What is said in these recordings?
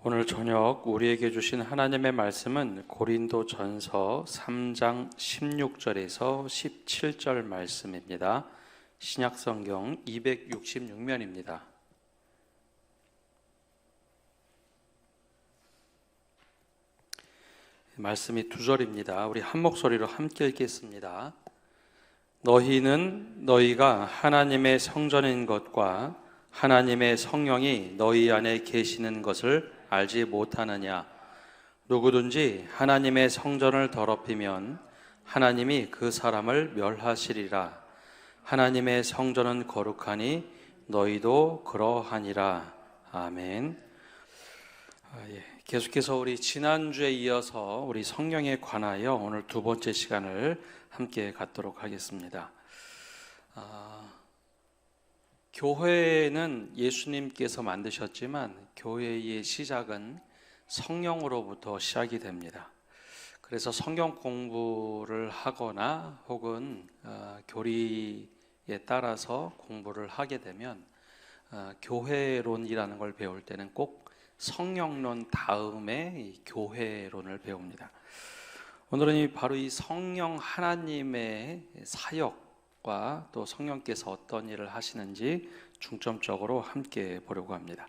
오늘 저녁 우리에게 주신 하나님의 말씀은 고린도전서 3장 16절에서 17절 말씀입니다. 신약성경 266면입니다. 말씀이 두 절입니다. 우리 한 목소리로 함께 읽겠습니다. 너희는 너희가 하나님의 성전인 것과 하나님의 성령이 너희 안에 계시는 것을 알지 못하느냐? 누구든지 하나님의 성전을 더럽히면 하나님이 그 사람을 멸하시리라. 하나님의 성전은 거룩하니 너희도 그러하니라. 아멘. 계속해서 우리 지난주에 이어서 우리 성령에 관하여 오늘 두 번째 시간을 함께 갖도록 하겠습니다. 교회는 예수님께서 만드셨지만 교회의 시작은 성령으로부터 시작이 됩니다. 그래서 성경 공부를 하거나 혹은 교리에 따라서 공부를 하게 되면 교회론이라는 걸 배울 때는 꼭 성령론 다음에 이 교회론을 배웁니다. 오늘은 바로 이 성령 하나님의 사역과 또 성령께서 어떤 일을 하시는지 중점적으로 함께 보려고 합니다.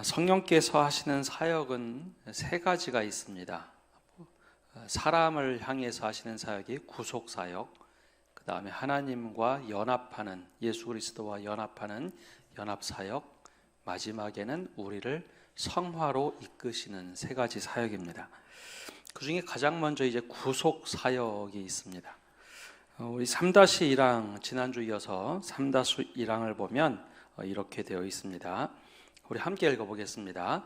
성령께서 하시는 사역은 세 가지가 있습니다. 사람을 향해서 하시는 사역이 구속 사역, 그 다음에 하나님과 연합하는, 예수 그리스도와 연합하는 연합 사역, 마지막에는 우리를 성화로 이끄시는 세 가지 사역입니다. 그 중에 가장 먼저 이제 구속 사역이 있습니다. 우리 3-1항 지난주 이어서 3-1항을 보면 이렇게 되어 있습니다. 우리 함께 읽어보겠습니다.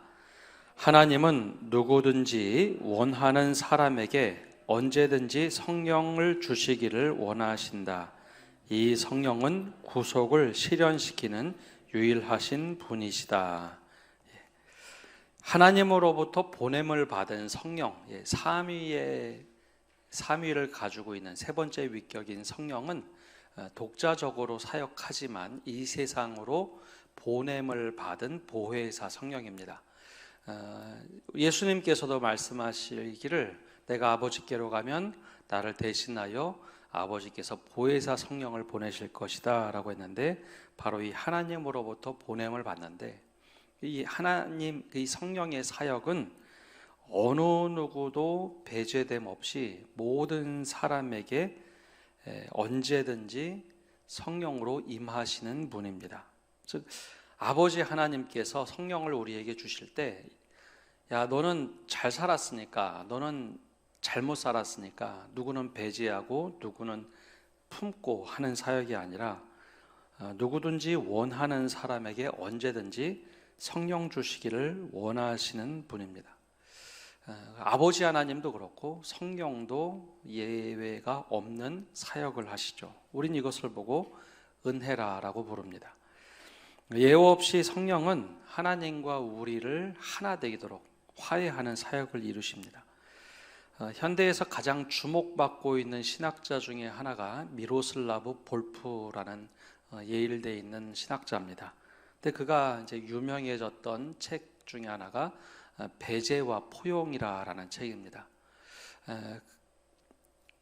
하나님은 누구든지 원하는 사람에게 언제든지 성령을 주시기를 원하신다. 이 성령은 구속을 실현시키는 유일하신 분이시다. 하나님으로부터 보냄을 받은 성령, 삼위를 가지고 있는 세 번째 위격인 성령은 독자적으로 사역하지만 이 세상으로 보냄을 받은 보혜사 성령입니다. 예수님께서도 말씀하시기를 내가 아버지께로 가면 나를 대신하여 아버지께서 보혜사 성령을 보내실 것이다 라고 했는데, 바로 이 하나님으로부터 보냄을 받는데, 이 하나님, 이 성령의 사역은 어느 누구도 배제됨 없이 모든 사람에게 언제든지 성령으로 임하시는 분입니다. 즉 아버지 하나님께서 성령을 우리에게 주실 때, 야 너는 잘 살았으니까, 너는 잘못 살았으니까 누구는 배제하고 누구는 품고 하는 사역이 아니라 누구든지 원하는 사람에게 언제든지 성령 주시기를 원하시는 분입니다. 아버지 하나님도 그렇고 성령도 예외가 없는 사역을 하시죠. 우린 이것을 보고 은혜라라고 부릅니다. 예외 없이 성령은 하나님과 우리를 하나 되도록 화해하는 사역을 이루십니다. 현대에서 가장 주목받고 있는 신학자 중에 하나가 미로슬라브 볼프라는 예일대에 있는 신학자입니다. 근데 그가 이제 유명해졌던 책 중에 하나가 배제와 포용이라는 책입니다.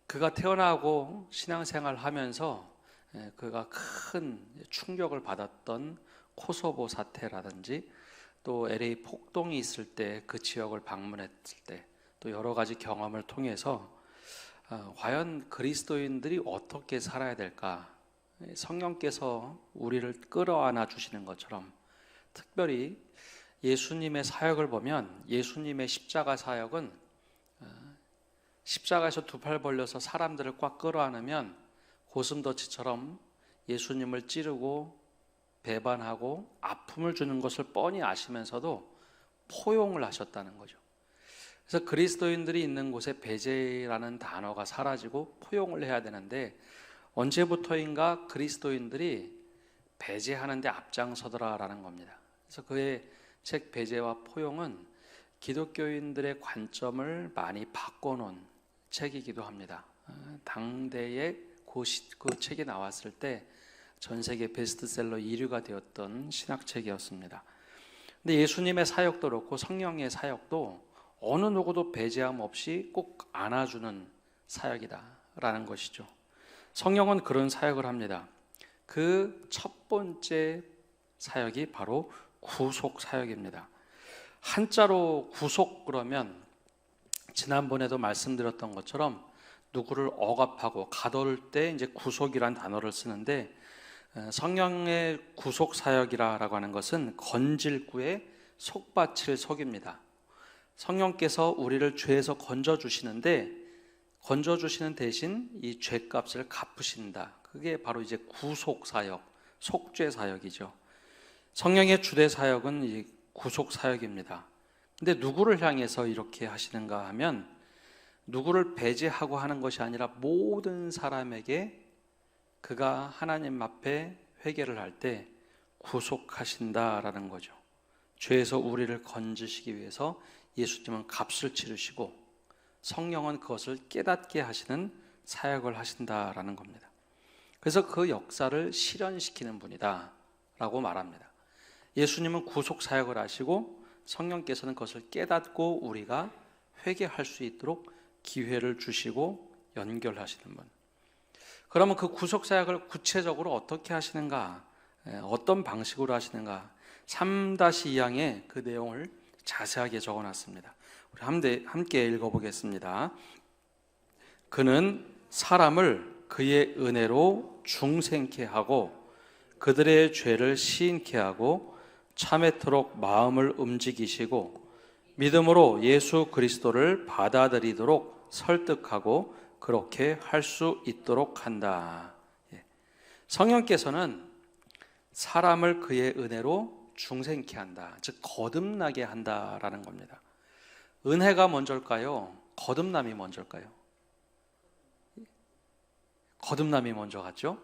그가 태어나고 신앙생활을 하면서 그가 큰 충격을 받았던 코소보 사태라든지 또 LA 폭동이 있을 때 그 지역을 방문했을 때 또 여러 가지 경험을 통해서 과연 그리스도인들이 어떻게 살아야 될까, 성령께서 우리를 끌어안아 주시는 것처럼 특별히 예수님의 사역을 보면 예수님의 십자가 사역은 십자가에서 두 팔 벌려서 사람들을 꽉 끌어안으면 고슴도치처럼 예수님을 찌르고 배반하고 아픔을 주는 것을 뻔히 아시면서도 포용을 하셨다는 거죠. 그래서 그리스도인들이 있는 곳에 배제라는 단어가 사라지고 포용을 해야 되는데, 언제부터인가 그리스도인들이 배제하는 데 앞장서더라라는 겁니다. 그래서 그의 책 배제와 포용은 기독교인들의 관점을 많이 바꿔놓은 책이기도 합니다. 당대에 그 책이 나왔을 때 전 세계 베스트셀러 1위가 되었던 신학책이었습니다. 근데 예수님의 사역도 그렇고 성령의 사역도 어느 누구도 배제함 없이 꼭 안아주는 사역이다라는 것이죠. 성령은 그런 사역을 합니다. 그 첫 번째 사역이 바로 구속 사역입니다. 한자로 구속 그러면 지난번에도 말씀드렸던 것처럼 누구를 억압하고 가둬올 때 이제 구속이란 단어를 쓰는데, 성령의 구속 사역이라고 하는 것은 건질구의 속받칠 속입니다. 성령께서 우리를 죄에서 건져주시는데, 건져주시는 대신 이 죄값을 갚으신다. 그게 바로 이제 구속 사역, 속죄 사역이죠. 성령의 주대 사역은 이 구속 사역입니다. 근데 누구를 향해서 이렇게 하시는가 하면, 누구를 배제하고 하는 것이 아니라 모든 사람에게 그가 하나님 앞에 회개를 할 때 구속하신다라는 거죠. 죄에서 우리를 건지시기 위해서 예수님은 값을 치르시고 성령은 그것을 깨닫게 하시는 사역을 하신다라는 겁니다. 그래서 그 역사를 실현시키는 분이다 라고 말합니다. 예수님은 구속 사역을 하시고 성령께서는 그것을 깨닫고 우리가 회개할 수 있도록 기회를 주시고 연결하시는 분. 그러면 그 구속 사역을 구체적으로 어떻게 하시는가, 어떤 방식으로 하시는가, 3-2항에 그 내용을 자세하게 적어놨습니다. 우리 함께 읽어보겠습니다. 그는 사람을 그의 은혜로 중생케 하고 그들의 죄를 시인케 하고 참회토록 마음을 움직이시고 믿음으로 예수 그리스도를 받아들이도록 설득하고 그렇게 할 수 있도록 한다. 성령께서는 사람을 그의 은혜로 중생케 한다, 즉 거듭나게 한다라는 겁니다. 은혜가 먼저일까요? 거듭남이 먼저일까요? 거듭남이 먼저 같죠?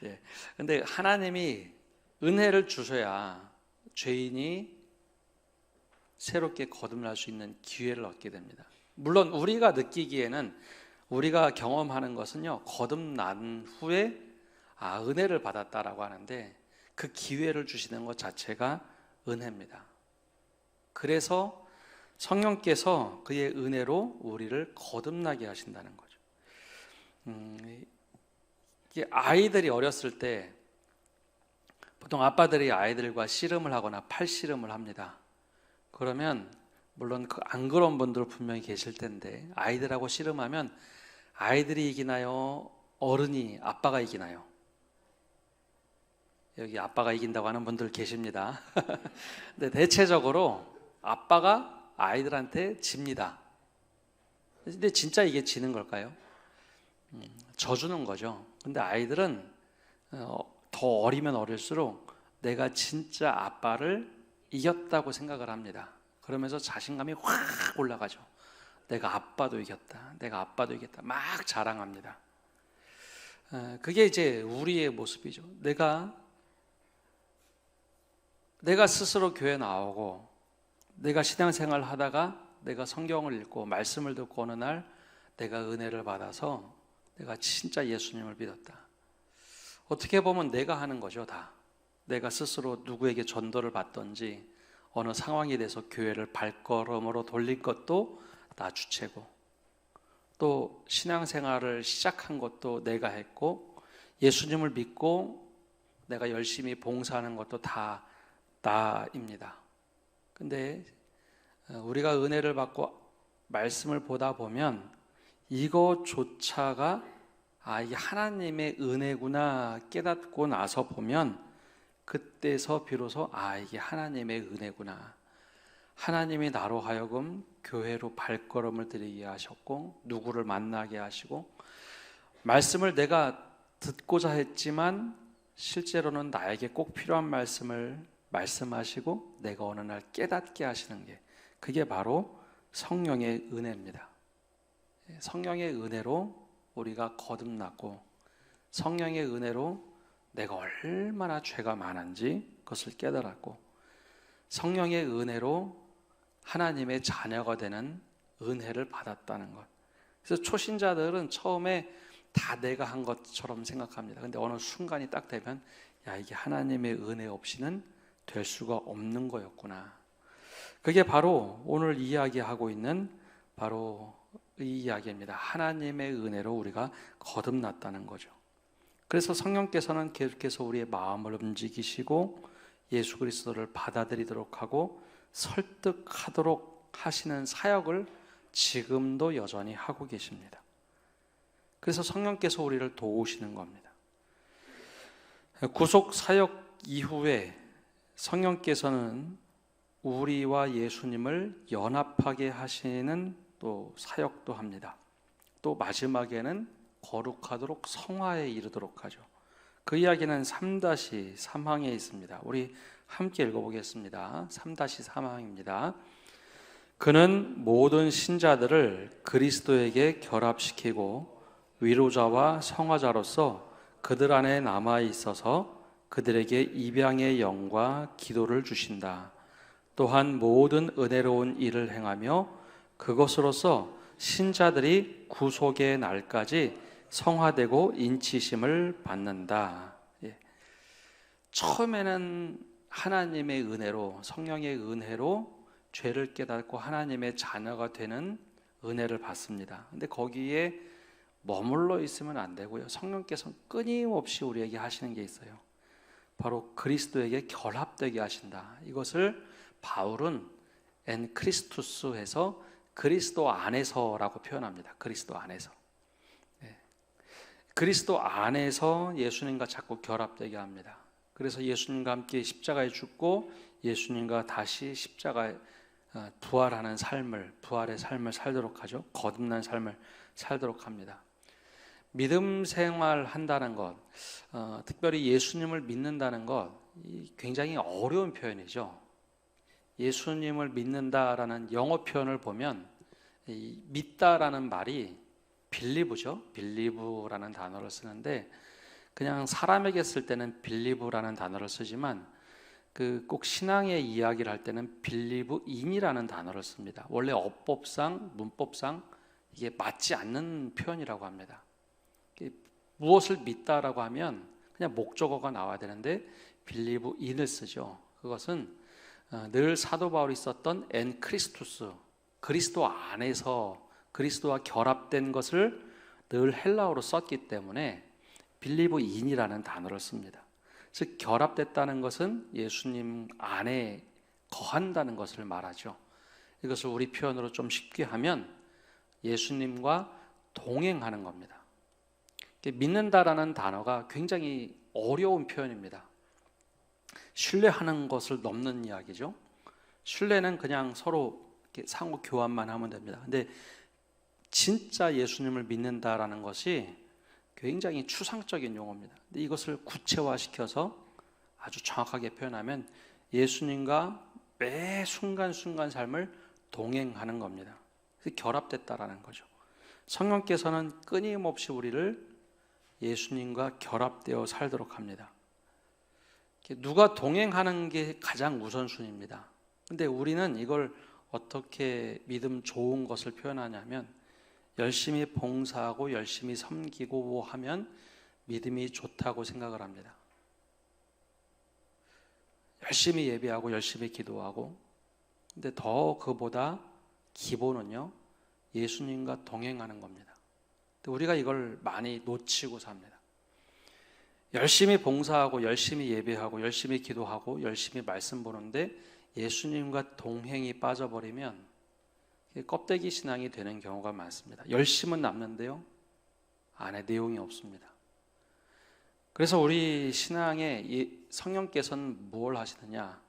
예. 근데 하나님이 은혜를 주셔야 죄인이 새롭게 거듭날 수 있는 기회를 얻게 됩니다. 물론 우리가 느끼기에는, 우리가 경험하는 것은요, 거듭난 후에 은혜를 받았다라고 하는데, 그 기회를 주시는 것 자체가 은혜입니다. 그래서 성령께서 그의 은혜로 우리를 거듭나게 하신다는 거죠. 아이들이 어렸을 때 보통 아빠들이 아이들과 씨름을 하거나 팔씨름을 합니다. 그러면 물론 안 그런 분들 분명히 계실 텐데, 아이들하고 씨름하면 아이들이 이기나요? 어른이, 아빠가 이기나요? 여기 아빠가 이긴다고 하는 분들 계십니다. 근데 대체적으로 아빠가 아이들한테 집니다. 근데 진짜 이게 지는 걸까요? 져주는 거죠. 근데 아이들은 더 어리면 어릴수록 내가 진짜 아빠를 이겼다고 생각을 합니다. 그러면서 자신감이 확 올라가죠. 내가 아빠도 이겼다, 내가 아빠도 이겼다, 막 자랑합니다. 그게 이제 우리의 모습이죠. 내가 스스로 교회 나오고 내가 신앙생활 하다가 내가 성경을 읽고 말씀을 듣고 어느 날 내가 은혜를 받아서 내가 진짜 예수님을 믿었다. 어떻게 보면 내가 하는 거죠, 다. 내가 스스로 누구에게 전도를 받던지 어느 상황에 대해서 교회를 발걸음으로 돌린 것도 나 주체고, 또 신앙생활을 시작한 것도 내가 했고, 예수님을 믿고 내가 열심히 봉사하는 것도 다 나입니다. 근데 우리가 은혜를 받고 말씀을 보다 보면 이것조차가 이게 하나님의 은혜구나 깨닫고 나서 보면, 그때서 비로소 이게 하나님의 은혜구나, 하나님이 나로 하여금 교회로 발걸음을 들이게 하셨고 누구를 만나게 하시고, 말씀을 내가 듣고자 했지만 실제로는 나에게 꼭 필요한 말씀을 말씀하시고 내가 어느 날 깨닫게 하시는 게, 그게 바로 성령의 은혜입니다. 성령의 은혜로 우리가 거듭났고, 성령의 은혜로 내가 얼마나 죄가 많은지 그것을 깨달았고, 성령의 은혜로 하나님의 자녀가 되는 은혜를 받았다는 것. 그래서 초신자들은 처음에 다 내가 한 것처럼 생각합니다. 근데 어느 순간이 딱 되면 이게 하나님의 은혜 없이는 될 수가 없는 거였구나. 그게 바로 오늘 이야기하고 있는 바로 이 이야기입니다. 하나님의 은혜로 우리가 거듭났다는 거죠. 그래서 성령께서는 계속해서 우리의 마음을 움직이시고 예수 그리스도를 받아들이도록 하고 설득하도록 하시는 사역을 지금도 여전히 하고 계십니다. 그래서 성령께서 우리를 도우시는 겁니다. 구속 사역 이후에 성령께서는 우리와 예수님을 연합하게 하시는 또 사역도 합니다. 또 마지막에는 거룩하도록 성화에 이르도록 하죠. 그 이야기는 3-3항에 있습니다. 우리 함께 읽어보겠습니다. 3-3항입니다. 그는 모든 신자들을 그리스도에게 결합시키고 위로자와 성화자로서 그들 안에 남아 있어서 그들에게 입양의 영과 기도를 주신다. 또한 모든 은혜로운 일을 행하며 그것으로서 신자들이 구속의 날까지 성화되고 인치심을 받는다. 처음에는 하나님의 은혜로, 성령의 은혜로 죄를 깨닫고 하나님의 자녀가 되는 은혜를 받습니다. 근데 거기에 머물러 있으면 안 되고요. 성령께서 끊임없이 우리에게 하시는 게 있어요. 바로 그리스도에게 결합되게 하신다. 이것을 바울은 엔 크리스투스 해서 그리스도 안에서라고 표현합니다. 그리스도 안에서. 그리스도 안에서 예수님과 자꾸 결합되게 합니다. 그래서 예수님과 함께 십자가에 죽고 예수님과 다시 십자가에 부활하는 삶을, 부활의 삶을 살도록 하죠. 거듭난 삶을 살도록 합니다. 믿음 생활 한다는 것, 특별히 예수님을 믿는다는 것, 굉장히 어려운 표현이죠. 예수님을 믿는다라는 영어 표현을 보면 믿다라는 말이 빌리브죠. 빌리브라는 단어를 쓰는데 그냥 사람에게 쓸 때는 빌리브라는 단어를 쓰지만 꼭 신앙의 이야기를 할 때는 빌리브인이라는 단어를 씁니다. 원래 어법상, 문법상 이게 맞지 않는 표현이라고 합니다. 무엇을 믿다라고 하면 그냥 목적어가 나와야 되는데 빌리브인을 쓰죠. 그것은 늘 사도 바울이 썼던 엔 크리스투스, 그리스도 안에서 그리스도와 결합된 것을 늘 헬라어로 썼기 때문에 빌리브인이라는 단어를 씁니다. 즉 결합됐다는 것은 예수님 안에 거한다는 것을 말하죠. 이것을 우리 표현으로 좀 쉽게 하면 예수님과 동행하는 겁니다. 믿는다라는 단어가 굉장히 어려운 표현입니다. 신뢰하는 것을 넘는 이야기죠. 신뢰는 그냥 서로 이렇게 상호 교환만 하면 됩니다. 근데 진짜 예수님을 믿는다라는 것이 굉장히 추상적인 용어입니다. 근데 이것을 구체화시켜서 아주 정확하게 표현하면 예수님과 매 순간순간 삶을 동행하는 겁니다. 그래서 결합됐다라는 거죠. 성령께서는 끊임없이 우리를 예수님과 결합되어 살도록 합니다. 누가 동행하는 게 가장 우선순위입니다. 근데 우리는 이걸 어떻게 믿음 좋은 것을 표현하냐면 열심히 봉사하고 열심히 섬기고 하면 믿음이 좋다고 생각을 합니다. 열심히 예배하고 열심히 기도하고, 근데 더 그보다 기본은요 예수님과 동행하는 겁니다. 근데 우리가 이걸 많이 놓치고 삽니다. 열심히 봉사하고 열심히 예배하고 열심히 기도하고 열심히 말씀 보는데 예수님과 동행이 빠져버리면 껍데기 신앙이 되는 경우가 많습니다. 열심은 남는데요 안에 내용이 없습니다. 그래서 우리 신앙에 성령께서는 뭘 하시느냐,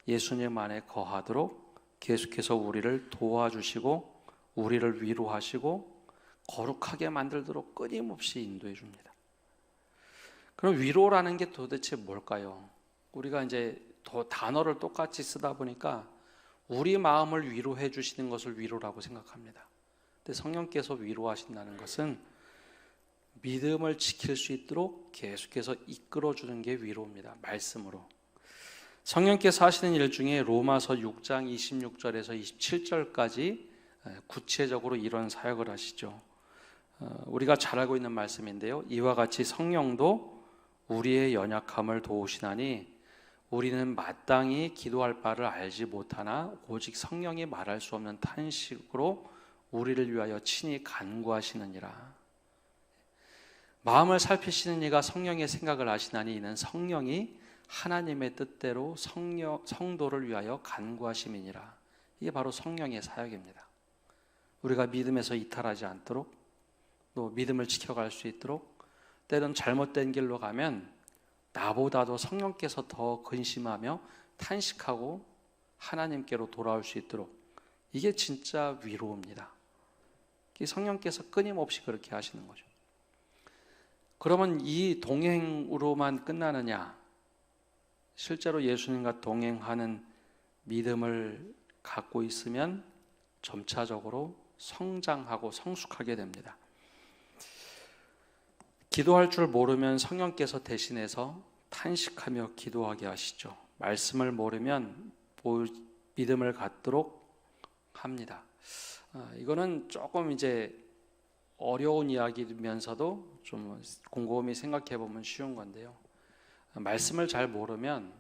예수님 안에 거하도록 계속해서 우리를 도와주시고 우리를 위로하시고 거룩하게 만들도록 끊임없이 인도해 줍니다. 그럼 위로라는 게 도대체 뭘까요? 우리가 이제 더 단어를 똑같이 쓰다 보니까 우리 마음을 위로해 주시는 것을 위로라고 생각합니다. 근데 성령께서 위로하신다는 것은 믿음을 지킬 수 있도록 계속해서 이끌어 주는 게 위로입니다. 말씀으로. 성령께서 하시는 일 중에 로마서 6장 26절에서 27절까지 구체적으로 이런 사역을 하시죠. 우리가 잘 알고 있는 말씀인데요. 이와 같이 성령도 우리의 연약함을 도우시나니 우리는 마땅히 기도할 바를 알지 못하나 오직 성령이 말할 수 없는 탄식으로 우리를 위하여 친히 간구하시느니라. 마음을 살피시는 이가 성령의 생각을 아시나니 이는 성령이 하나님의 뜻대로 성도를 위하여 간구하심이니라. 이게 바로 성령의 사역입니다. 우리가 믿음에서 이탈하지 않도록, 또 믿음을 지켜갈 수 있도록, 때론 잘못된 길로 가면 나보다도 성령께서 더 근심하며 탄식하고 하나님께로 돌아올 수 있도록, 이게 진짜 위로입니다. 성령께서 끊임없이 그렇게 하시는 거죠. 그러면 이 동행으로만 끝나느냐? 실제로 예수님과 동행하는 믿음을 갖고 있으면 점차적으로 성장하고 성숙하게 됩니다. 기도할 줄 모르면 성령께서 대신해서 탄식하며 기도하게 하시죠. 말씀을 모르면 믿음을 갖도록 합니다. 이거는 조금 이제 어려운 이야기면서도 좀 곰곰이 생각해 보면 쉬운 건데요. 말씀을 잘 모르면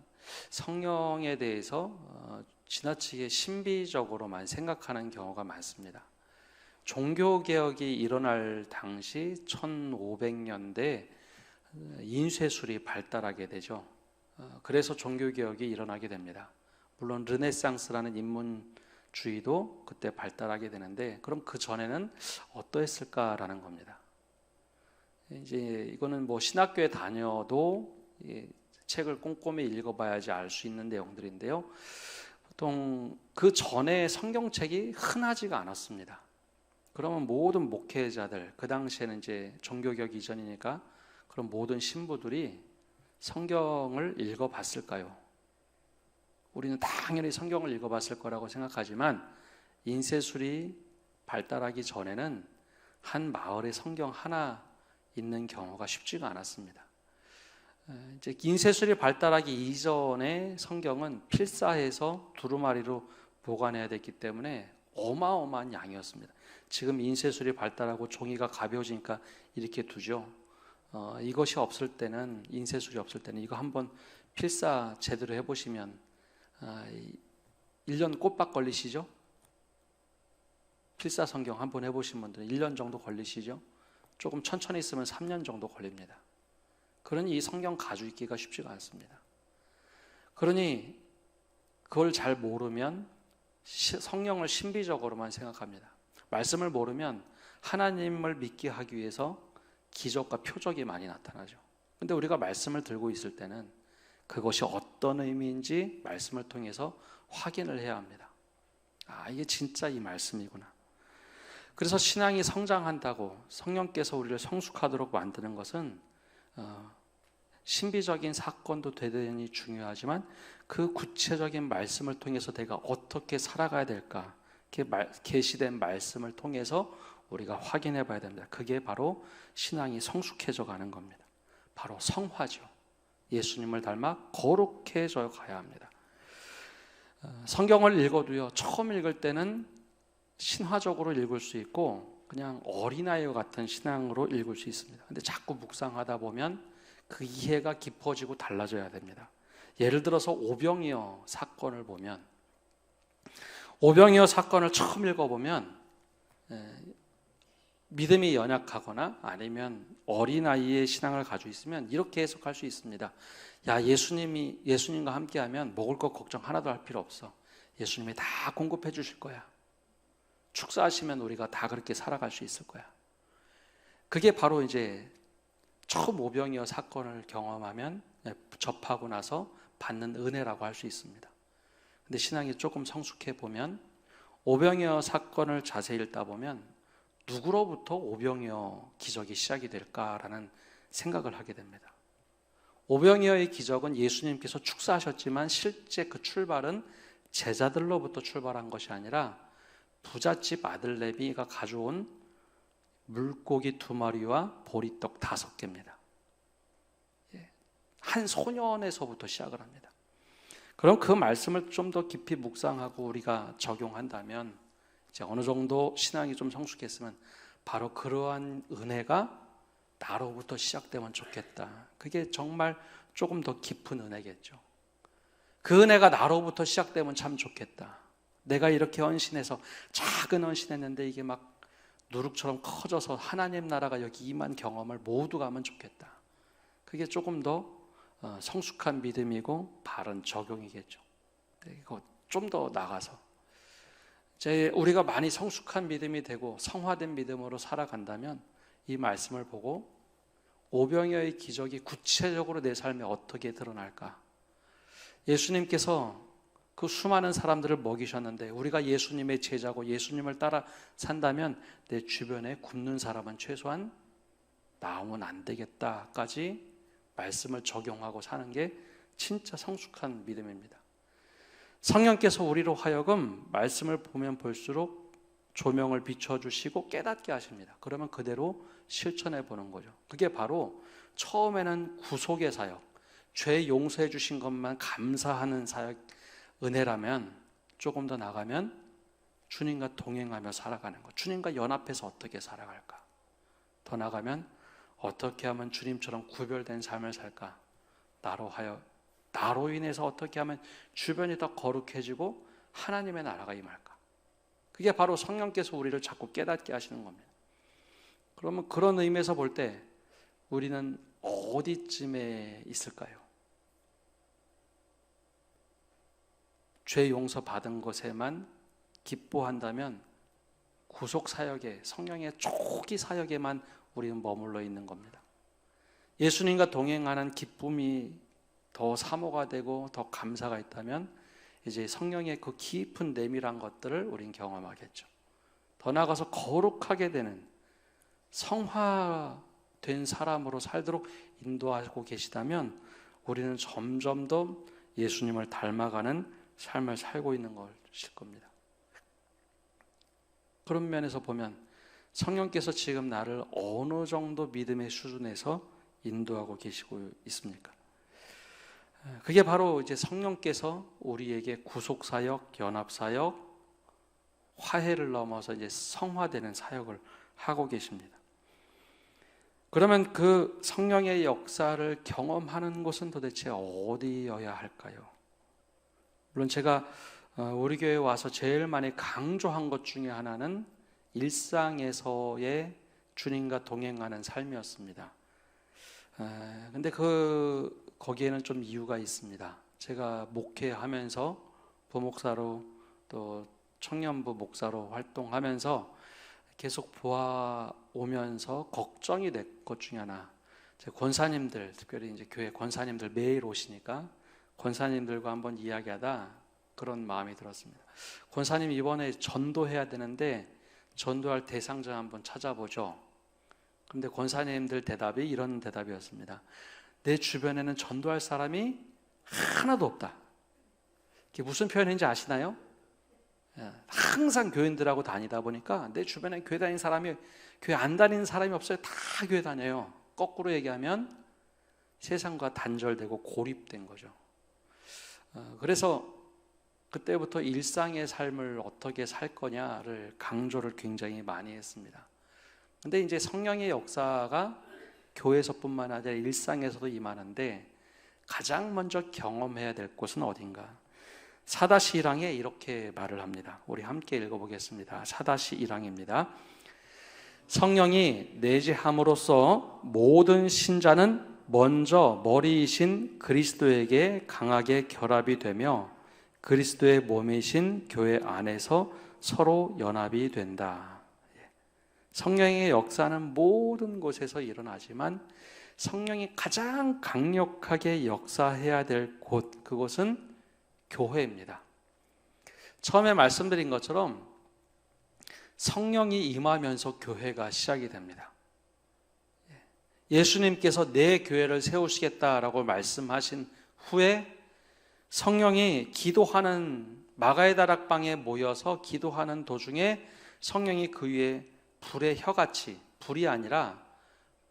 성령에 대해서 지나치게 신비적으로만 생각하는 경우가 많습니다. 종교개혁이 일어날 당시 1500년대 인쇄술이 발달하게 되죠. 그래서 종교개혁이 일어나게 됩니다. 물론 르네상스라는 인문주의도 그때 발달하게 되는데, 그럼 그 전에는 어떠했을까라는 겁니다. 이제 이거는 뭐 신학교에 다녀도 책을 꼼꼼히 읽어봐야지 알 수 있는 내용들인데요. 보통 그 전에 성경책이 흔하지가 않았습니다. 그러면 모든 목회자들, 그 당시에는 이제 종교개혁 이전이니까 그럼 모든 신부들이 성경을 읽어봤을까요? 우리는 당연히 성경을 읽어봤을 거라고 생각하지만 인쇄술이 발달하기 전에는 한 마을에 성경 하나 있는 경우가 쉽지가 않았습니다. 이제 인쇄술이 발달하기 이전에 성경은 필사해서 두루마리로 보관해야 됐기 때문에 어마어마한 양이었습니다. 지금 인쇄술이 발달하고 종이가 가벼워지니까 이렇게 두죠. 이것이 없을 때는, 인쇄술이 없을 때는 이거 한번 필사 제대로 해보시면 1년 꼬박 걸리시죠? 필사 성경 한번 해보신 분들은 1년 정도 걸리시죠? 조금 천천히 쓰면 3년 정도 걸립니다. 그러니 이 성경 가지고 있기가 쉽지가 않습니다. 그러니 그걸 잘 모르면 성령을 신비적으로만 생각합니다. 말씀을 모르면 하나님을 믿게 하기 위해서 기적과 표적이 많이 나타나죠. 근데 우리가 말씀을 들고 있을 때는 그것이 어떤 의미인지 말씀을 통해서 확인을 해야 합니다. 이게 진짜 이 말씀이구나. 그래서 신앙이 성장한다고 성령께서 우리를 성숙하도록 만드는 것은 신비적인 사건도 대단히 중요하지만 그 구체적인 말씀을 통해서 내가 어떻게 살아가야 될까, 계시된 말씀을 통해서 우리가 확인해 봐야 됩니다. 그게 바로 신앙이 성숙해져 가는 겁니다. 바로 성화죠. 예수님을 닮아 거룩해져 가야 합니다. 성경을 읽어도요, 처음 읽을 때는 신화적으로 읽을 수 있고 그냥 어린아이와 같은 신앙으로 읽을 수 있습니다. 근데 자꾸 묵상하다 보면 그 이해가 깊어지고 달라져야 됩니다. 예를 들어서 오병이어 사건을 보면, 오병이어 사건을 처음 읽어보면 믿음이 연약하거나 아니면 어린아이의 신앙을 가지고 있으면 이렇게 해석할 수 있습니다. 야, 예수님과 함께하면 먹을 것 걱정 하나도 할 필요 없어. 예수님이 다 공급해 주실 거야. 축사하시면 우리가 다 그렇게 살아갈 수 있을 거야. 그게 바로 이제 처음 오병이어 사건을 경험하면, 접하고 나서 받는 은혜라고 할 수 있습니다. 근데 신앙이 조금 성숙해 보면 오병이어 사건을 자세히 읽다 보면 누구로부터 오병이어 기적이 시작이 될까라는 생각을 하게 됩니다. 오병이어의 기적은 예수님께서 축사하셨지만 실제 그 출발은 제자들로부터 출발한 것이 아니라 부잣집 아들 레위가 가져온 물고기 2마리와 보리떡 5개입니다. 한 소년에서부터 시작을 합니다. 그럼 그 말씀을 좀 더 깊이 묵상하고 우리가 적용한다면 이제 어느 정도 신앙이 좀 성숙했으면 바로 그러한 은혜가 나로부터 시작되면 좋겠다. 그게 정말 조금 더 깊은 은혜겠죠. 그 은혜가 나로부터 시작되면 참 좋겠다. 내가 이렇게 헌신해서 작은 헌신했는데 이게 막 누룩처럼 커져서 하나님 나라가 여기 임한 경험을 모두가 하면 좋겠다. 그게 조금 더 성숙한 믿음이고 바른 적용이겠죠. 이거 좀 더 나가서 우리가 많이 성숙한 믿음이 되고 성화된 믿음으로 살아간다면 이 말씀을 보고 오병이어의 기적이 구체적으로 내 삶에 어떻게 드러날까? 예수님께서 그 수많은 사람들을 먹이셨는데 우리가 예수님의 제자고 예수님을 따라 산다면 내 주변에 굶는 사람은 최소한 나오면 안 되겠다까지 말씀을 적용하고 사는 게 진짜 성숙한 믿음입니다. 성령께서 우리로 하여금 말씀을 보면 볼수록 조명을 비춰주시고 깨닫게 하십니다. 그러면 그대로 실천해 보는 거죠. 그게 바로 처음에는 구속의 사역, 죄 용서해 주신 것만 감사하는 사역, 은혜라면 조금 더 나가면 주님과 동행하며 살아가는 것, 주님과 연합해서 어떻게 살아갈까? 더 나가면 어떻게 하면 주님처럼 구별된 삶을 살까? 나로 인해서 어떻게 하면 주변이 더 거룩해지고 하나님의 나라가 임할까? 그게 바로 성령께서 우리를 자꾸 깨닫게 하시는 겁니다. 그러면 그런 의미에서 볼 때 우리는 어디쯤에 있을까요? 죄 용서 받은 것에만 기뻐한다면 구속 사역에, 성령의 초기 사역에만 우리는 머물러 있는 겁니다. 예수님과 동행하는 기쁨이 더 사모가 되고 더 감사가 있다면 이제 성령의 그 깊은 내밀한 것들을 우린 경험하겠죠. 더 나아가서 거룩하게 되는 성화된 사람으로 살도록 인도하고 계시다면 우리는 점점 더 예수님을 닮아가는 삶을 살고 있는 것일 겁니다. 그런 면에서 보면 성령께서 지금 나를 어느 정도 믿음의 수준에서 인도하고 계시고 있습니까? 그게 바로 이제 성령께서 우리에게 구속사역, 연합사역, 화해를 넘어서 이제 성화되는 사역을 하고 계십니다. 그러면 그 성령의 역사를 경험하는 곳은 도대체 어디여야 할까요? 물론 제가 우리 교회에 와서 제일 많이 강조한 것 중에 하나는 일상에서의 주님과 동행하는 삶이었습니다. 근데 거기에는 좀 이유가 있습니다. 제가 목회하면서 부목사로 또 청년부 목사로 활동하면서 계속 보아오면서 걱정이 될 것 중에 하나, 권사님들, 특별히 이제 교회 권사님들 매일 오시니까 권사님들과 한번 이야기하다 그런 마음이 들었습니다. 권사님 이번에 전도해야 되는데 전도할 대상자 한번 찾아보죠. 그런데 권사님들 대답이 이런 대답이었습니다. 내 주변에는 전도할 사람이 하나도 없다. 이게 무슨 표현인지 아시나요? 항상 교인들하고 다니다 보니까 내 주변에 교회 다니는 사람이, 교회 안 다니는 사람이 없어요. 다 교회 다녀요. 거꾸로 얘기하면 세상과 단절되고 고립된 거죠. 그래서 그때부터 일상의 삶을 어떻게 살 거냐를 강조를 굉장히 많이 했습니다. 근데 이제 성령의 역사가 교회에서뿐만 아니라 일상에서도 임하는데 가장 먼저 경험해야 될 곳은 어딘가? 4-1항에 이렇게 말을 합니다. 우리 함께 읽어보겠습니다. 4-1항입니다. 성령이 내재함으로써 모든 신자는 먼저 머리이신 그리스도에게 강하게 결합이 되며 그리스도의 몸이신 교회 안에서 서로 연합이 된다. 성령의 역사는 모든 곳에서 일어나지만 성령이 가장 강력하게 역사해야 될 곳, 그곳은 교회입니다. 처음에 말씀드린 것처럼 성령이 임하면서 교회가 시작이 됩니다. 예수님께서 내 교회를 세우시겠다라고 말씀하신 후에 성령이 기도하는 마가의 다락방에 모여서 기도하는 도중에 성령이 그 위에 불의 혀같이, 불이 아니라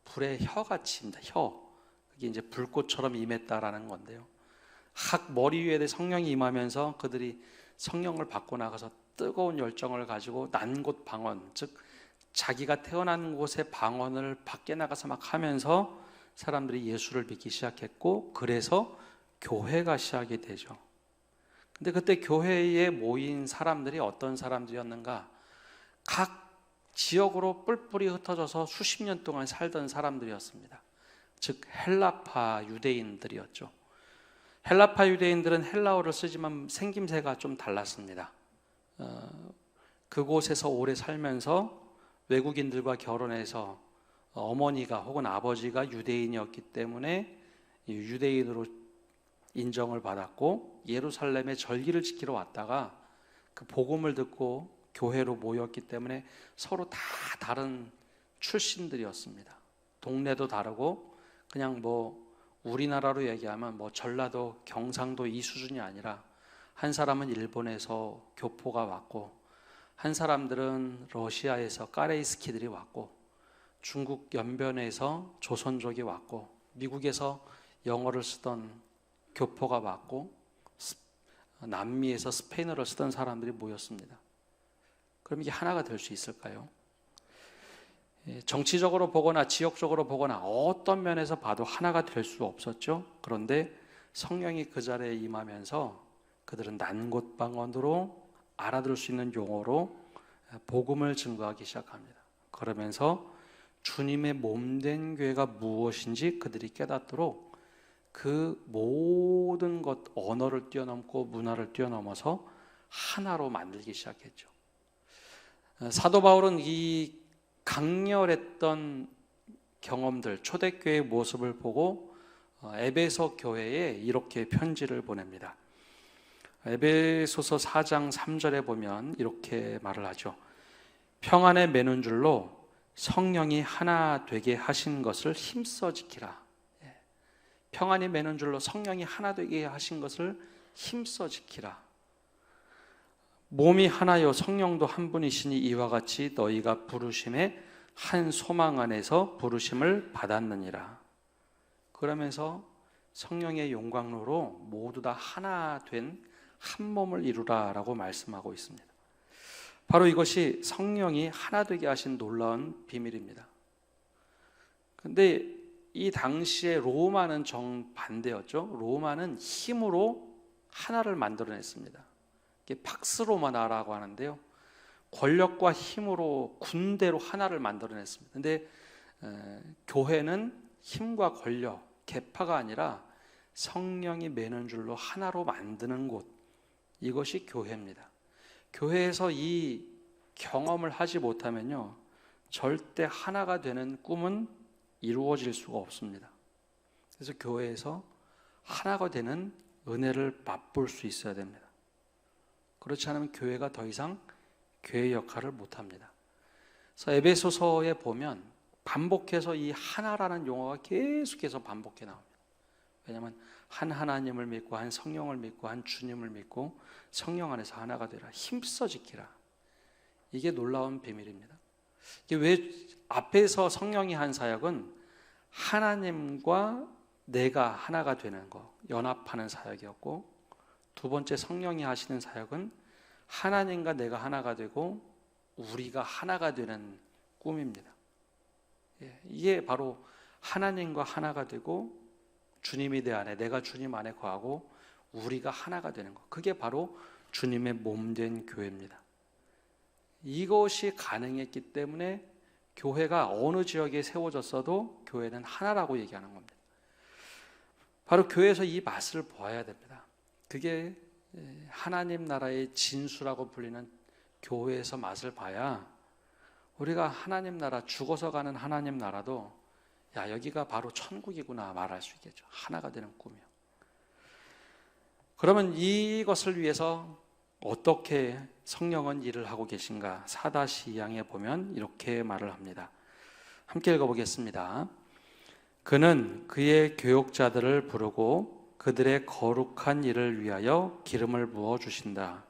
불의 혀같이입니다. 혀. 그게 이제 불꽃처럼 임했다라는 건데요. 머리 위에 성령이 임하면서 그들이 성령을 받고 나가서 뜨거운 열정을 가지고 난곳 방언, 즉 자기가 태어난 곳의 방언을 밖에 나가서 막 하면서 사람들이 예수를 믿기 시작했고, 그래서 교회가 시작이 되죠. 근데 그때 교회에 모인 사람들이 어떤 사람들이었는가? 각 지역으로 뿔뿔이 흩어져서 수십 년 동안 살던 사람들이었습니다. 즉 헬라파 유대인들이었죠. 헬라파 유대인들은 헬라어를 쓰지만 생김새가 좀 달랐습니다. 그곳에서 오래 살면서 외국인들과 결혼해서 어머니가 혹은 아버지가 유대인이었기 때문에 유대인으로 인정을 받았고 예루살렘에 절기를 지키러 왔다가 그 복음을 듣고 교회로 모였기 때문에 서로 다 다른 출신들이었습니다. 동네도 다르고 그냥 우리나라로 얘기하면 전라도, 경상도 이 수준이 아니라 한 사람은 일본에서 교포가 왔고 한 사람들은 러시아에서 까레이스키들이 왔고 중국 연변에서 조선족이 왔고 미국에서 영어를 쓰던 교포가 왔고 남미에서 스페인어를 쓰던 사람들이 모였습니다. 그럼 이게 하나가 될 수 있을까요? 정치적으로 보거나 지역적으로 보거나 어떤 면에서 봐도 하나가 될 수 없었죠. 그런데 성령이 그 자리에 임하면서 그들은 난곳방언으로 알아들을 수 있는 용어로 복음을 증거하기 시작합니다. 그러면서 주님의 몸된 교회가 무엇인지 그들이 깨닫도록 그 모든 것, 언어를 뛰어넘고 문화를 뛰어넘어서 하나로 만들기 시작했죠. 사도 바울은 이 강렬했던 경험들, 초대교회의 모습을 보고 에베소 교회에 이렇게 편지를 보냅니다. 에베소서 4장 3절에 보면 이렇게 말을 하죠. 평안에 매는 줄로 성령이 하나 되게 하신 것을 힘써 지키라. 평안이 매는 줄로 성령이 하나 되게 하신 것을 힘써 지키라. 몸이 하나요 성령도 한 분이시니 이와 같이 너희가 부르심의 한 소망 안에서 부르심을 받았느니라. 그러면서 성령의 용광로로 모두 다 하나 된 한 몸을 이루라 라고 말씀하고 있습니다. 바로 이것이 성령이 하나 되게 하신 놀라운 비밀입니다. 그런데 이 당시에 로마는 정반대였죠. 로마는 힘으로 하나를 만들어냈습니다. 이게 팍스 로마나라고 하는데요. 권력과 힘으로 군대로 하나를 만들어냈습니다. 그런데 교회는 힘과 권력, 계파가 아니라 성령이 매는 줄로 하나로 만드는 곳, 이것이 교회입니다. 교회에서 이 경험을 하지 못하면요, 절대 하나가 되는 꿈은 이루어질 수가 없습니다. 그래서 교회에서 하나가 되는 은혜를 맛볼 수 있어야 됩니다. 그렇지 않으면 교회가 더 이상 교회 역할을 못합니다. 그래서 에베소서에 보면 반복해서 이 하나라는 용어가 계속해서 반복해 나옵니다. 왜냐하면 한 하나님을 믿고 한 성령을 믿고 한 주님을 믿고 성령 안에서 하나가 되라. 힘써 지키라. 이게 놀라운 비밀입니다. 이게 왜 앞에서 성령이 한 사역은 하나님과 내가 하나가 되는 거, 연합하는 사역이었고, 두 번째 성령이 하시는 사역은 하나님과 내가 하나가 되고 우리가 하나가 되는 꿈입니다. 이게 바로 하나님과 하나가 되고 주님이 내 안에, 내가 주님 안에 거하고 우리가 하나가 되는 것, 그게 바로 주님의 몸된 교회입니다. 이것이 가능했기 때문에 교회가 어느 지역에 세워졌어도 교회는 하나라고 얘기하는 겁니다. 바로 교회에서 이 맛을 보아야 됩니다. 그게 하나님 나라의 진수라고 불리는 교회에서 맛을 봐야 우리가 하나님 나라, 죽어서 가는 하나님 나라도 야, 여기가 바로 천국이구나 말할 수 있겠죠. 하나가 되는 꿈이요. 그러면 이것을 위해서 어떻게 성령은 일을 하고 계신가? 4-2항에 보면 이렇게 말을 합니다. 함께 읽어보겠습니다. 그는 그의 교역자들을 부르고 그들의 거룩한 일을 위하여 기름을 부어주신다.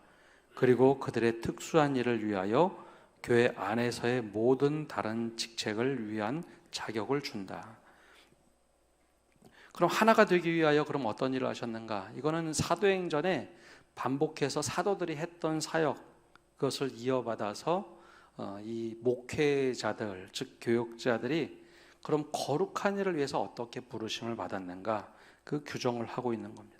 그리고 그들의 특수한 일을 위하여 교회 안에서의 모든 다른 직책을 위한 자격을 준다. 그럼 하나가 되기 위하여 그럼 어떤 일을 하셨는가? 이거는 사도행전에 반복해서 사도들이 했던 사역, 그것을 이어받아서 이 목회자들, 즉 교역자들이 그럼 거룩한 일을 위해서 어떻게 부르심을 받았는가? 그 규정을 하고 있는 겁니다.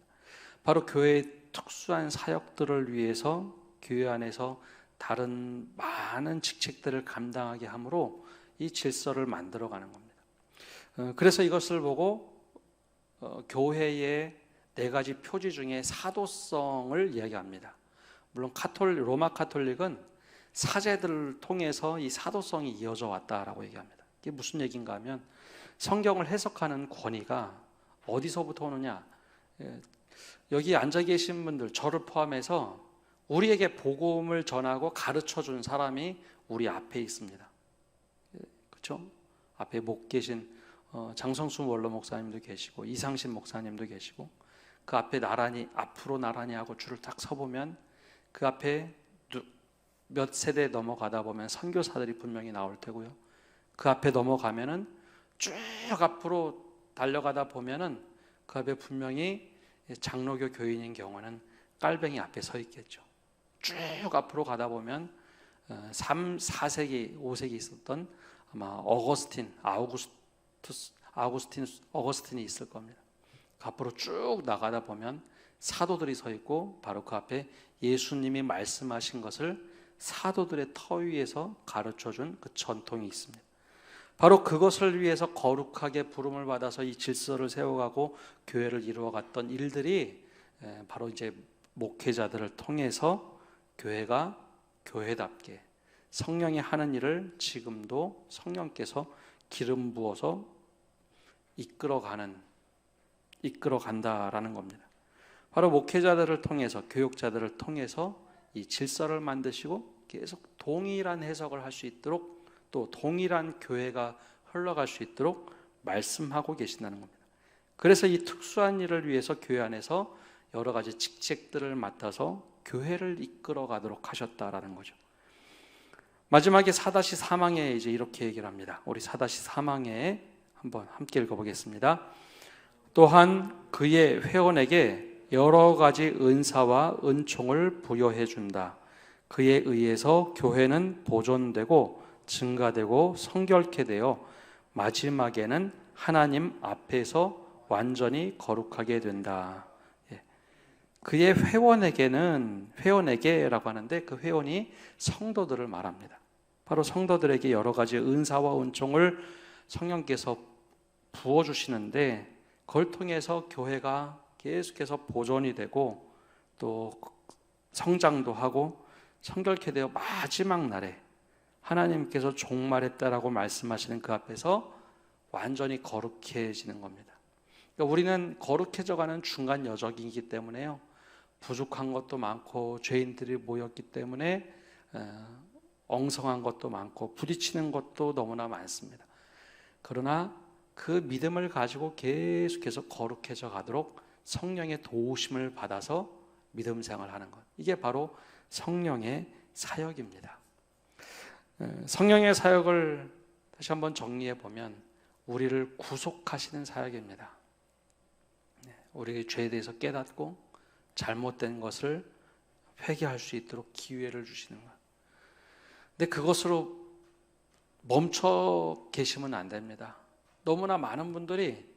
바로 교회의 특수한 사역들을 위해서 교회 안에서 다른 많은 직책들을 감당하게 함으로 이 질서를 만들어가는 겁니다. 그래서 이것을 보고 교회의 네 가지 표지 중에 사도성을 이야기합니다. 물론 로마 카톨릭은 사제들을 통해서 이 사도성이 이어져 왔다라고 얘기합니다. 이게 무슨 얘기인가 하면 성경을 해석하는 권위가 어디서부터 오느냐, 여기 앉아 계신 분들, 저를 포함해서 우리에게 복음을 전하고 가르쳐 준 사람이 우리 앞에 있습니다. 그렇죠? 앞에 목 계신 장성수 원로 목사님도 계시고 이상신 목사님도 계시고, 그 앞에 앞으로 나란히 하고 줄을 딱 서보면 그 앞에 몇 세대 넘어가다 보면 선교사들이 분명히 나올 테고요. 그 앞에 넘어가면은 쭉 앞으로 달려가다 보면은 그 앞에 분명히 장로교 교인인 경우는 깔뱅이 앞에 서 있겠죠. 쭉 앞으로 가다 보면 4세기, 5세기 있었던 아마 어거스틴이 있을 겁니다. 그 앞으로 쭉 나가다 보면 사도들이 서 있고 바로 그 앞에 예수님이 말씀하신 것을 사도들의 터 위에서 가르쳐준 그 전통이 있습니다. 바로 그것을 위해서 거룩하게 부름을 받아서 이 질서를 세워가고 교회를 이루어갔던 일들이 바로 이제 목회자들을 통해서 교회가 교회답게 성령이 하는 일을 지금도 성령께서 기름 부어서 이끌어간다라는 겁니다. 바로 목회자들을 통해서, 교육자들을 통해서 이 질서를 만드시고 계속 동일한 해석을 할 수 있도록, 또 동일한 교회가 흘러갈 수 있도록 말씀하고 계신다는 겁니다. 그래서 이 특수한 일을 위해서 교회 안에서 여러 가지 직책들을 맡아서 교회를 이끌어 가도록 하셨다라는 거죠. 마지막에 4-3항에 이제 이렇게 얘기를 합니다. 우리 4-3항에 한번 함께 읽어보겠습니다. 또한 그의 회원에게 여러 가지 은사와 은총을 부여해 준다. 그에 의해서 교회는 보존되고 증가되고 성결케 되어 마지막에는 하나님 앞에서 완전히 거룩하게 된다. 그의 회원에게라고 하는데 그 회원이 성도들을 말합니다. 바로 성도들에게 여러 가지 은사와 은총을 성령께서 부어주시는데 그걸 통해서 교회가 계속해서 보존이 되고 또 성장도 하고 성결케 되어 마지막 날에 하나님께서 종말했다라고 말씀하시는 그 앞에서 완전히 거룩해지는 겁니다. 그러니까 우리는 거룩해져가는 중간 여정이기 때문에요, 부족한 것도 많고 죄인들이 모였기 때문에 엉성한 것도 많고 부딪히는 것도 너무나 많습니다. 그러나 그 믿음을 가지고 계속해서 거룩해져 가도록 성령의 도우심을 받아서 믿음 생활하는 것, 이게 바로 성령의 사역입니다. 성령의 사역을 다시 한번 정리해 보면 우리를 구속하시는 사역입니다. 우리의 죄에 대해서 깨닫고 잘못된 것을 회개할 수 있도록 기회를 주시는 것. 근데 그것으로 멈춰 계시면 안 됩니다. 너무나 많은 분들이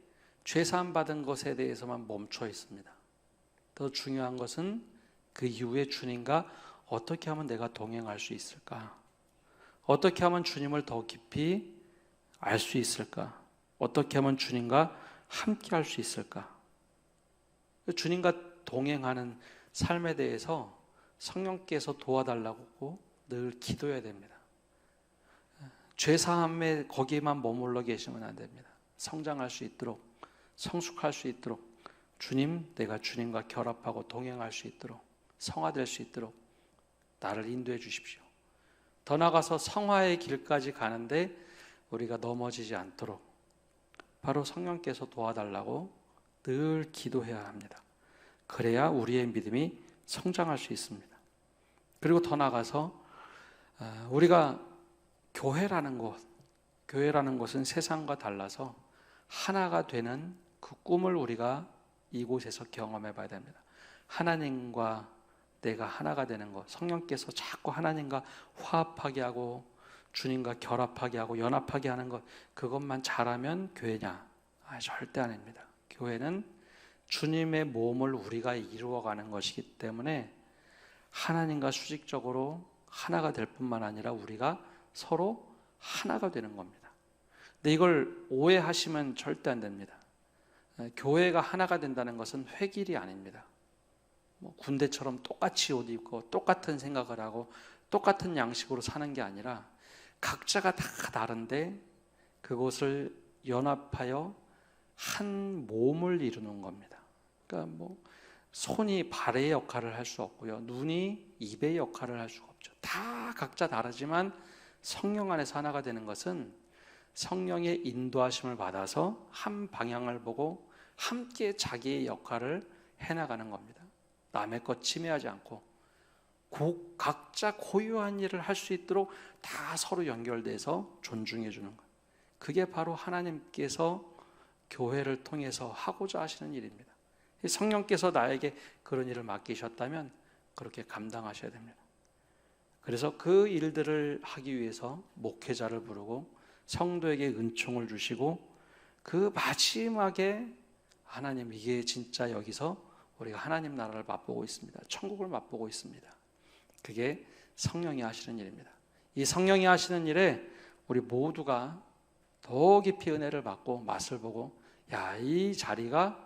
죄사함 받은 것에 대해서만 멈춰 있습니다. 더 중요한 것은 그 이후에 주님과 어떻게 하면 내가 동행할 수 있을까? 어떻게 하면 주님을 더 깊이 알 수 있을까? 어떻게 하면 주님과 함께 할 수 있을까? 주님과 동행하는 삶에 대해서 성령께서 도와달라고 늘 기도해야 됩니다. 죄사함에 거기에만 머물러 계시면 안 됩니다. 성장할 수 있도록, 성숙할 수 있도록, 내가 주님과 결합하고 동행할 수 있도록, 성화될 수 있도록 나를 인도해 주십시오. 더 나아가서 성화의 길까지 가는데 우리가 넘어지지 않도록 바로 성령께서 도와달라고 늘 기도해야 합니다. 그래야 우리의 믿음이 성장할 수 있습니다. 그리고 더 나아가서 우리가 교회라는 것은 세상과 달라서 하나가 되는 그 꿈을 우리가 이곳에서 경험해 봐야 됩니다. 하나님과 내가 하나가 되는 것, 성령께서 자꾸 하나님과 화합하게 하고 주님과 결합하게 하고 연합하게 하는 것, 그것만 잘하면 교회냐? 절대 아닙니다. 교회는 주님의 몸을 우리가 이루어가는 것이기 때문에 하나님과 수직적으로 하나가 될 뿐만 아니라 우리가 서로 하나가 되는 겁니다. 근데 이걸 오해하시면 절대 안 됩니다. 교회가 하나가 된다는 것은 획일이 아닙니다. 군대처럼 똑같이 옷 입고 똑같은 생각을 하고 똑같은 양식으로 사는 게 아니라 각자가 다 다른데 그것을 연합하여 한 몸을 이루는 겁니다. 그러니까 손이 발의 역할을 할 수 없고요, 눈이 입의 역할을 할 수가 없죠. 다 각자 다르지만 성령 안에서 하나가 되는 것은 성령의 인도하심을 받아서 한 방향을 보고 함께 자기의 역할을 해나가는 겁니다. 남의 것 침해하지 않고 각자 고유한 일을 할 수 있도록 다 서로 연결돼서 존중해 주는 것. 그게 바로 하나님께서 교회를 통해서 하고자 하시는 일입니다. 성령께서 나에게 그런 일을 맡기셨다면 그렇게 감당하셔야 됩니다. 그래서 그 일들을 하기 위해서 목회자를 부르고 성도에게 은총을 주시고 그 마지막에 하나님, 이게 진짜 여기서 우리가 하나님 나라를 맛보고 있습니다. 천국을 맛보고 있습니다. 그게 성령이 하시는 일입니다. 이 성령이 하시는 일에 우리 모두가 더 깊이 은혜를 받고 맛을 보고, 야, 이 자리가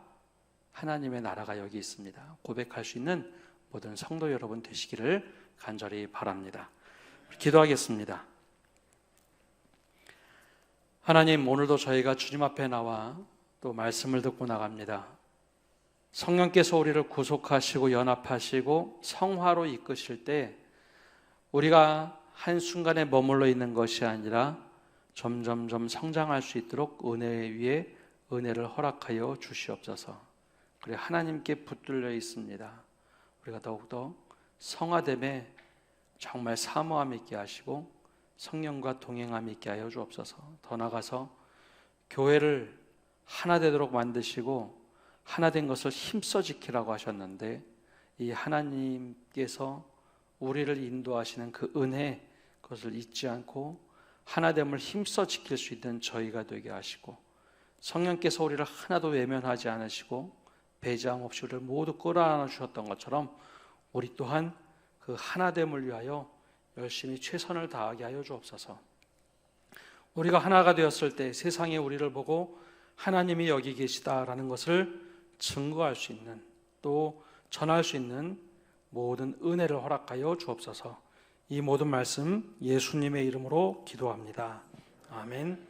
하나님의 나라가 여기 있습니다, 고백할 수 있는 모든 성도 여러분 되시기를 간절히 바랍니다. 기도하겠습니다. 하나님, 오늘도 저희가 주님 앞에 나와 또 말씀을 듣고 나갑니다. 성령께서 우리를 구속하시고 연합하시고 성화로 이끄실 때 우리가 한순간에 머물러 있는 것이 아니라 점점점 성장할 수 있도록 은혜 위에 은혜를 허락하여 주시옵소서. 그래 하나님께 붙들려 있습니다. 우리가 더욱더 성화됨에 정말 사모함 있게 하시고 성령과 동행함 있게 하여 주옵소서. 더 나아가서 교회를 하나 되도록 만드시고 하나 된 것을 힘써 지키라고 하셨는데, 이 하나님께서 우리를 인도하시는 그 은혜, 그것을 잊지 않고 하나됨을 힘써 지킬 수 있는 저희가 되게 하시고, 성령께서 우리를 하나도 외면하지 않으시고 배제함 없이 우리를 모두 끌어안아 주셨던 것처럼 우리 또한 그 하나됨을 위하여 열심히 최선을 다하게 하여 주옵소서. 우리가 하나가 되었을 때 세상에 우리를 보고 하나님이 여기 계시다라는 것을 증거할 수 있는, 또 전할 수 있는 모든 은혜를 허락하여 주옵소서. 이 모든 말씀 예수님의 이름으로 기도합니다. 아멘.